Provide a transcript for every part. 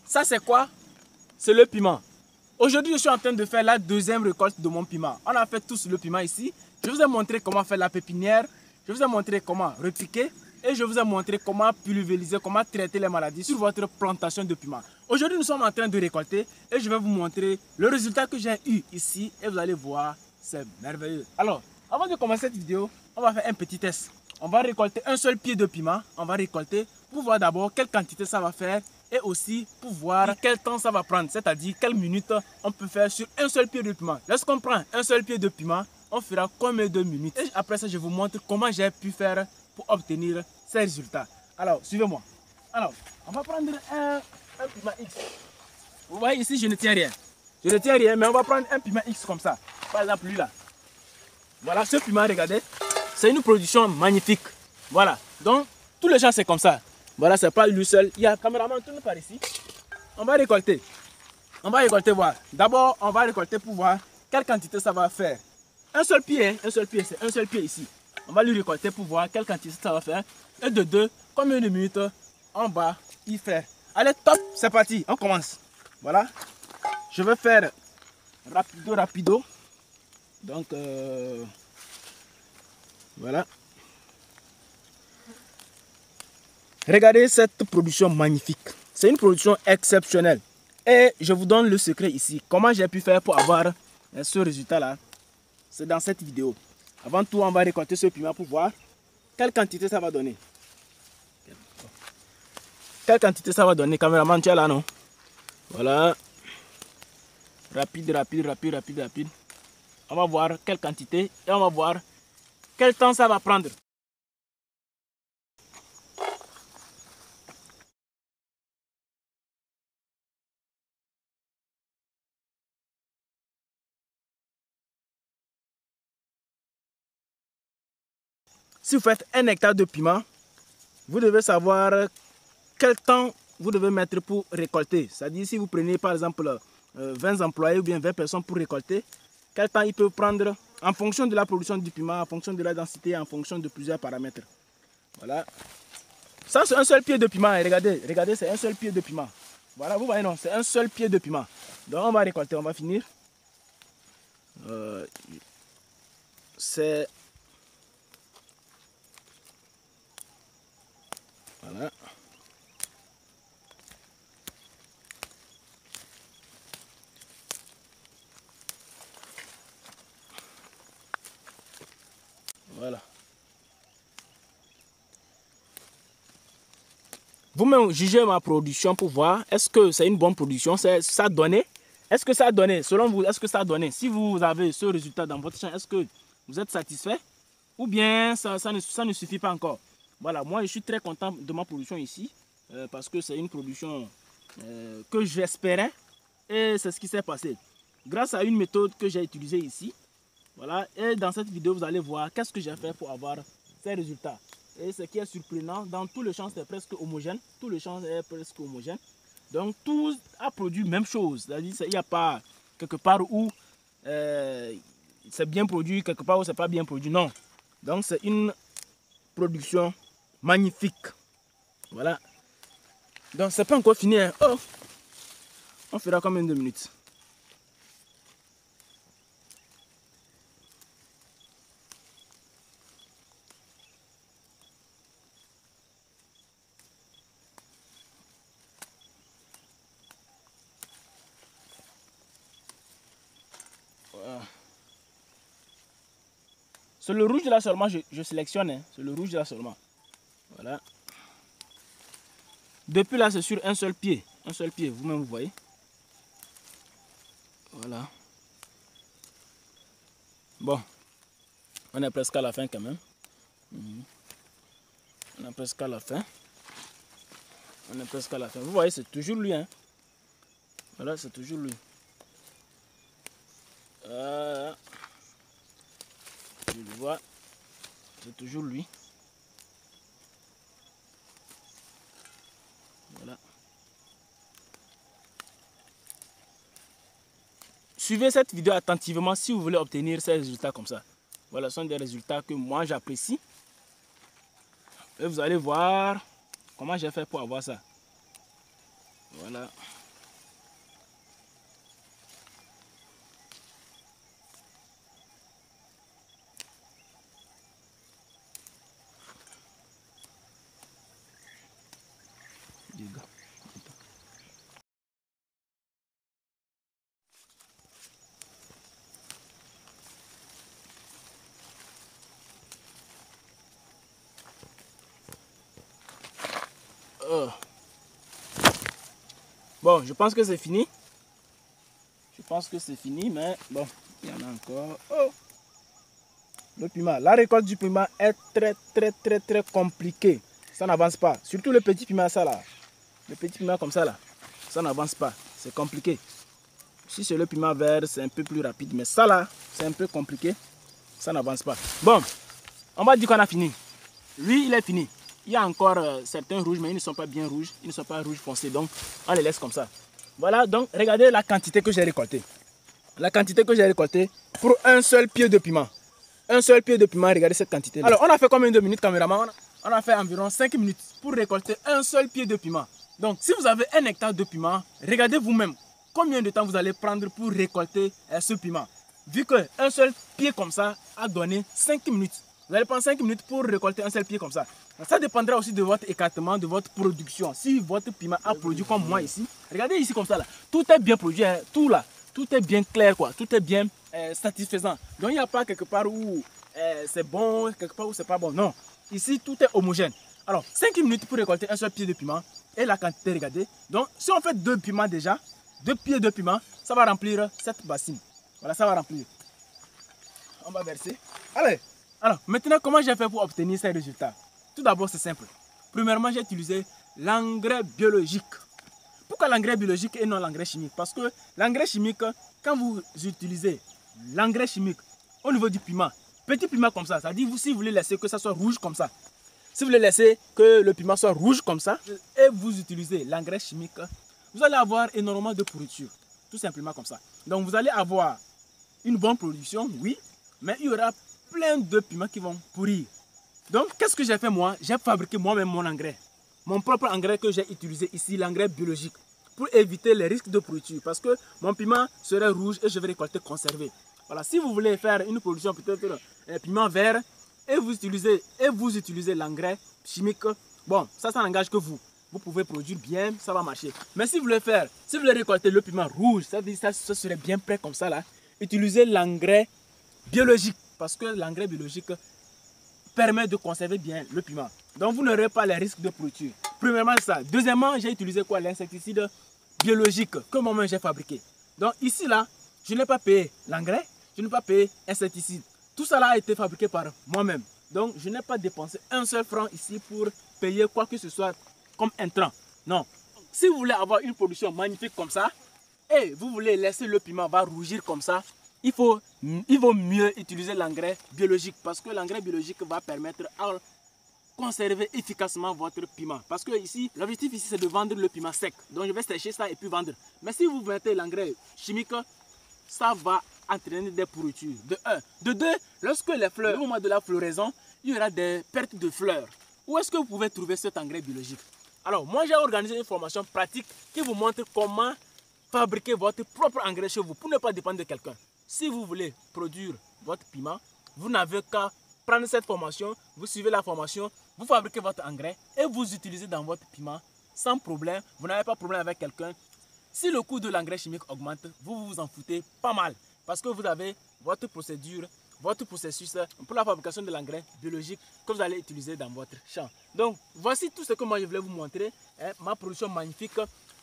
Ça c'est quoi? C'est le piment. Aujourd'hui, je suis en train de faire la deuxième récolte de mon piment. On a fait tous le piment ici. Je vous ai montré comment faire la pépinière. Je vous ai montré comment repiquer. Et je vous ai montré comment pulvériser, comment traiter les maladies sur votre plantation de piment. Aujourd'hui, nous sommes en train de récolter et je vais vous montrer le résultat que j'ai eu ici. Et vous allez voir, c'est merveilleux. Alors, avant de commencer cette vidéo, on va faire un petit test. On va récolter un seul pied de piment. On va récolter pour voir d'abord quelle quantité ça va faire et aussi pour voir quel temps ça va prendre, c'est-à-dire quelles minutes on peut faire sur un seul pied de piment. Lorsqu'on prend un seul pied de piment, on fera combien de minutes? Et après ça, je vous montre comment j'ai pu faire pour obtenir ces résultats. Alors, suivez-moi. Alors, on va prendre un piment X. Vous voyez ici, je ne tiens rien. Je ne tiens rien, mais on va prendre un piment X comme ça. Par exemple, lui là. Voilà, ce piment, regardez. C'est une production magnifique. Voilà. Donc, tous les gens, c'est comme ça. Voilà, c'est pas lui seul. Il y a un caméraman, tourne par ici. On va récolter. On va récolter, voir. D'abord, on va récolter pour voir quelle quantité ça va faire. Un seul pied, hein? Un seul pied, c'est un seul pied ici. On va lui récolter pour voir quelle quantité ça va faire. Et de deux, combien de minutes on va y faire. Allez, top, c'est parti, on commence. Voilà. Je vais faire rapido. Donc, voilà. Regardez cette production magnifique. C'est une production exceptionnelle. Et je vous donne le secret ici. Comment j'ai pu faire pour avoir ce résultat-là. C'est dans cette vidéo. Avant tout, on va récolter ce piment pour voir quelle quantité ça va donner. Quelle quantité ça va donner? Caméraman, tu es là, non? Voilà. Rapide. On va voir quelle quantité et on va voir quel temps ça va prendre. Si vous faites 1 hectare de piment, vous devez savoir quel temps vous devez mettre pour récolter. C'est-à-dire si vous prenez par exemple 20 employés ou bien 20 personnes pour récolter, quel temps ils peuvent prendre en fonction de la production du piment, en fonction de la densité, en fonction de plusieurs paramètres. Voilà. Ça c'est un seul pied de piment. Regardez, c'est un seul pied de piment. Voilà, vous voyez non, c'est un seul pied de piment. Donc on va récolter, on va finir. C'est... Voilà. Voilà. Vous-même jugez ma production pour voir est-ce que c'est une bonne production, ça a donné. Est-ce que ça a donné? Selon vous, est-ce que ça a donné? Si vous avez ce résultat dans votre champ, est-ce que vous êtes satisfait? Ou bien ça ne suffit pas encore? Voilà, moi je suis très content de ma production ici parce que c'est une production que j'espérais et c'est ce qui s'est passé. Grâce à une méthode que j'ai utilisée ici, voilà, et dans cette vidéo vous allez voir qu'est-ce que j'ai fait pour avoir ces résultats. Et ce qui est surprenant, dans tout le champ c'est presque homogène, tout le champ est presque homogène. Donc tout a produit la même chose, c'est-à-dire il n'y a pas quelque part où c'est bien produit, quelque part où c'est pas bien produit, non. Donc c'est une production magnifique. Voilà. Donc c'est pas encore fini. Hein. Oh, on fera combien de minutes? Voilà. C'est le rouge là seulement, je sélectionne. Hein. C'est le rouge là seulement. Voilà. Depuis là, c'est sur un seul pied. Un seul pied, vous-même vous voyez. Voilà. Bon. On est presque à la fin quand même. On est presque à la fin. On est presque à la fin. Vous voyez, c'est toujours lui. Hein. Voilà, c'est toujours lui. Je le vois. C'est toujours lui. Voilà. Suivez cette vidéo attentivement si vous voulez obtenir ces résultats comme ça. Voilà, ce sont des résultats que moi j'apprécie. Et vous allez voir comment j'ai fait pour avoir ça. Voilà. Bon, je pense que c'est fini. Je pense que c'est fini, mais bon, il y en a encore. Oh. Le piment. La récolte du piment est très compliquée. Ça n'avance pas. Surtout le petit piment, ça là. Le petit piment comme ça là. Ça n'avance pas. C'est compliqué. Si c'est le piment vert, c'est un peu plus rapide. Mais ça là, c'est un peu compliqué. Ça n'avance pas. Bon, on va dire qu'on a fini. Lui, il est fini. Il y a encore certains rouges, mais ils ne sont pas bien rouges. Ils ne sont pas rouges foncés. Donc, on les laisse comme ça. Voilà, donc regardez la quantité que j'ai récoltée. La quantité que j'ai récoltée pour un seul pied de piment. Un seul pied de piment, regardez cette quantité. Alors, on a fait combien de minutes, caméraman? On a fait environ 5 minutes pour récolter un seul pied de piment. Donc, si vous avez 1 hectare de piment, regardez vous-même combien de temps vous allez prendre pour récolter ce piment. Vu qu'un seul pied comme ça a donné 5 minutes. Vous allez prendre 5 minutes pour récolter un seul pied comme ça. Ça dépendra aussi de votre écartement, de votre production. Si votre piment a produit comme moi ici, regardez ici comme ça là. Tout est bien produit, hein, tout là. Tout est bien clair quoi. Tout est bien satisfaisant. Donc il n'y a pas quelque part où c'est bon, quelque part où c'est pas bon. Non. Ici tout est homogène. Alors 5 minutes pour récolter un seul pied de piment. Et la quantité, regardez. Donc si on fait 2 piments déjà, 2 pieds de piment, ça va remplir cette bassine. Voilà, ça va remplir. On va verser. Allez. Alors, maintenant, comment j'ai fait pour obtenir ces résultats? Tout d'abord, c'est simple. Premièrement, j'ai utilisé l'engrais biologique. Pourquoi l'engrais biologique et non l'engrais chimique? Parce que l'engrais chimique, quand vous utilisez l'engrais chimique au niveau du piment, petit piment comme ça, c'est-à-dire si vous voulez laisser que ça soit rouge comme ça, si vous voulez laisser que le piment soit rouge comme ça, et vous utilisez l'engrais chimique, vous allez avoir énormément de pourriture. Tout simplement comme ça. Donc, vous allez avoir une bonne production, oui, mais il y aura plein de piments qui vont pourrir. Donc, qu'est-ce que j'ai fait moi? J'ai fabriqué moi-même mon engrais. Mon propre engrais que j'ai utilisé ici, l'engrais biologique, pour éviter les risques de pourriture. Parce que mon piment serait rouge et je vais récolter conservé. Voilà, si vous voulez faire une production peut-être piment vert et vous utilisez l'engrais chimique, bon, ça n'engage que vous. Vous pouvez produire bien, ça va marcher. Mais si vous voulez récolter le piment rouge, ça veut dire que ça serait bien prêt comme ça là. Utilisez l'engrais biologique. Parce que l'engrais biologique permet de conserver bien le piment. Donc vous n'aurez pas les risques de pourriture. Premièrement ça. Deuxièmement, j'ai utilisé quoi? L'insecticide biologique que moi-même j'ai fabriqué. Donc ici là, je n'ai pas payé l'engrais, je n'ai pas payé l'insecticide. Tout ça là a été fabriqué par moi-même. Donc je n'ai pas dépensé un seul franc ici pour payer quoi que ce soit comme intrant. Non. Si vous voulez avoir une production magnifique comme ça, et vous voulez laisser le piment va rougir comme ça, il vaut mieux utiliser l'engrais biologique parce que l'engrais biologique va permettre à conserver efficacement votre piment. Parce que ici, l'objectif ici c'est de vendre le piment sec. Donc je vais sécher ça et puis vendre. Mais si vous mettez l'engrais chimique, ça va entraîner des pourritures. De un. De deux, lorsque les fleurs, au moment de la floraison, il y aura des pertes de fleurs. Où est-ce que vous pouvez trouver cet engrais biologique? Alors moi j'ai organisé une formation pratique qui vous montre comment fabriquer votre propre engrais chez vous pour ne pas dépendre de quelqu'un. Si vous voulez produire votre piment, vous n'avez qu'à prendre cette formation, vous suivez la formation, vous fabriquez votre engrais et vous utilisez dans votre piment sans problème. Vous n'avez pas de problème avec quelqu'un. Si le coût de l'engrais chimique augmente, vous vous en foutez pas mal parce que vous avez votre procédure, votre processus pour la fabrication de l'engrais biologique que vous allez utiliser dans votre champ. Donc, voici tout ce que moi je voulais vous montrer, ma production magnifique.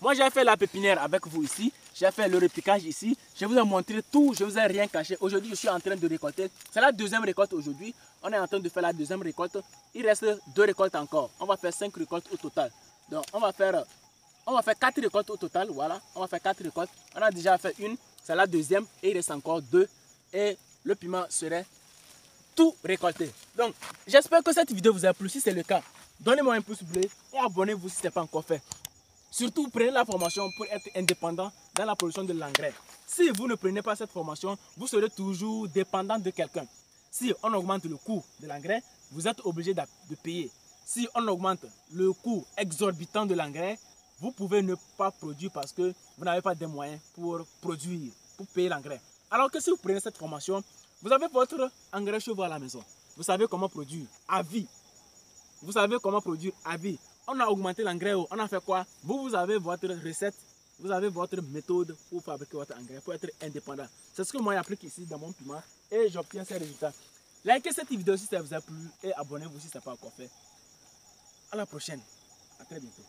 Moi, j'ai fait la pépinière avec vous ici. J'ai fait le repiquage ici. Je vous ai montré tout. Je ne vous ai rien caché. Aujourd'hui, je suis en train de récolter. C'est la deuxième récolte aujourd'hui. On est en train de faire la deuxième récolte. Il reste 2 récoltes encore. On va faire 5 récoltes au total. Donc, on va faire 4 récoltes au total. Voilà. On va faire 4 récoltes. On a déjà fait une. C'est la deuxième. Et il reste encore 2. Et le piment serait tout récolté. Donc, j'espère que cette vidéo vous a plu. Si c'est le cas, donnez-moi un pouce bleu et abonnez-vous si ce n'est pas encore fait. Surtout, prenez la formation pour être indépendant dans la production de l'engrais. Si vous ne prenez pas cette formation, vous serez toujours dépendant de quelqu'un. Si on augmente le coût de l'engrais, vous êtes obligé de payer. Si on augmente le coût exorbitant de l'engrais, vous pouvez ne pas produire parce que vous n'avez pas des moyens pour produire, pour payer l'engrais. Alors que si vous prenez cette formation, vous avez votre engrais chez vous à la maison. Vous savez comment produire à vie. Vous savez comment produire à vie. On a augmenté l'engrais, on a fait quoi? Vous avez votre recette, vous avez votre méthode pour fabriquer votre engrais, pour être indépendant. C'est ce que moi j'applique ici dans mon piment et j'obtiens ces résultats. Likez cette vidéo si ça vous a plu et abonnez-vous si ce n'est pas encore fait. À la prochaine. À très bientôt.